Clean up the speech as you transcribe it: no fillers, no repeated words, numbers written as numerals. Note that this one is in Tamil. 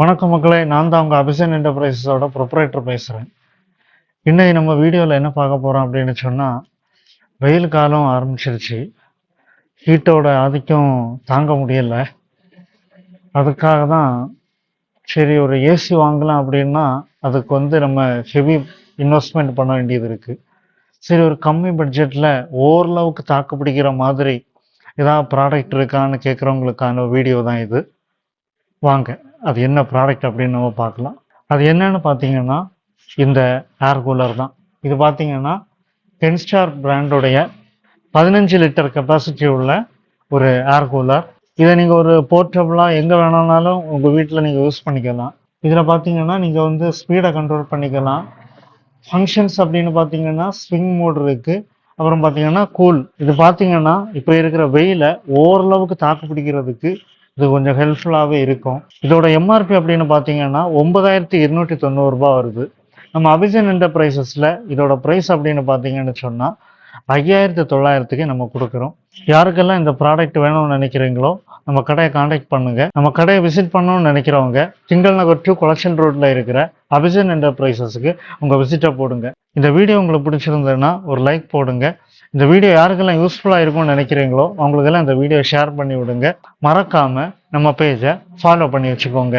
வணக்கம் மக்களே, நான் தான் உங்கள் அபிஷன் என்டர்பிரைஸஸோட ப்ரொப்ரைட்டர் பேசுகிறேன். இன்னைக்கு நம்ம வீடியோவில் என்ன பார்க்க போகிறோம் அப்படின்னு சொன்னால், வெயில் காலம் ஆரம்பிச்சிருச்சு. ஹீட்டோட ஆதிக்கம் தாங்க முடியலை. அதுக்காக தான் சரி ஒரு ஏசி வாங்கலாம் அப்படின்னா அதுக்கு நம்ம ஹெவி இன்வெஸ்ட்மெண்ட் பண்ண வேண்டியது இருக்குது. சரி ஒரு கம்மி பட்ஜெட்டில் ஓரளவுக்கு தாக்கு பிடிக்கிற மாதிரி ஏதாவது ப்ராடக்ட் இருக்கான்னு கேட்குறவங்களுக்கான வீடியோ தான் இது. வாங்க அது என்ன ப்ராடக்ட் அப்படின்னு நம்ம பார்க்கலாம். அது என்னன்னு பார்த்தீங்கன்னா இந்த ஏர் கூலர் தான். இது பார்த்தீங்கன்னா கென்ஸ்டார் பிராண்டோடைய 15 லிட்டர் கெப்பாசிட்டி உள்ள ஒரு ஏர் கூலர். இதை நீங்கள் ஒரு போர்ட்டபுளாக எங்கே வேணும்னாலும் உங்கள் வீட்டில் நீங்கள் யூஸ் பண்ணிக்கலாம். இதில் பார்த்தீங்கன்னா நீங்கள் ஸ்பீடை கண்ட்ரோல் பண்ணிக்கலாம். ஃபங்க்ஷன்ஸ் அப்படின்னு பார்த்தீங்கன்னா ஸ்விங் மோட் இருக்குது. அப்புறம் பார்த்தீங்கன்னா கூல். இது பார்த்தீங்கன்னா இப்போ இருக்கிற வெயிலை ஓரளவுக்கு தாக்கு பிடிக்கிறதுக்கு இது கொஞ்சம் ஹெல்ப்ஃபுல்லாகவே இருக்கும். இதோட எம்ஆர்பி அப்படின்னு பார்த்தீங்கன்னா 9290 வருது. நம்ம அபிஷன் என்டர்பிரைசஸில் இதோட ப்ரைஸ் அப்படின்னு பார்த்தீங்கன்னு சொன்னால் 5900 நம்ம கொடுக்குறோம். யாருக்கெல்லாம் இந்த ப்ராடக்ட் வேணும்னு நினைக்கிறீங்களோ நம்ம கடையை காண்டாக்ட் பண்ணுங்க. நம்ம கடையை விசிட் பண்ணணும்னு நினைக்கிறவங்க திங்கள் நகர் 2 கொலெக்ஷன் ரோட்ல இருக்கிற அபிஷன் என்டர்பிரைசஸுக்கு உங்க விசிட்டை போடுங்க. இந்த வீடியோ உங்களுக்கு பிடிச்சிருந்ததுன்னா ஒரு லைக் போடுங்க. இந்த வீடியோ யாருக்கெல்லாம் யூஸ்ஃபுல்லாக இருக்கும்னு நினைக்கிறீங்களோ அவங்களுக்கெல்லாம் இந்த வீடியோ ஷேர் பண்ணி விடுங்க. மறக்காம நம்ம பேஜை ஃபாலோ பண்ணி வச்சுக்கோங்க.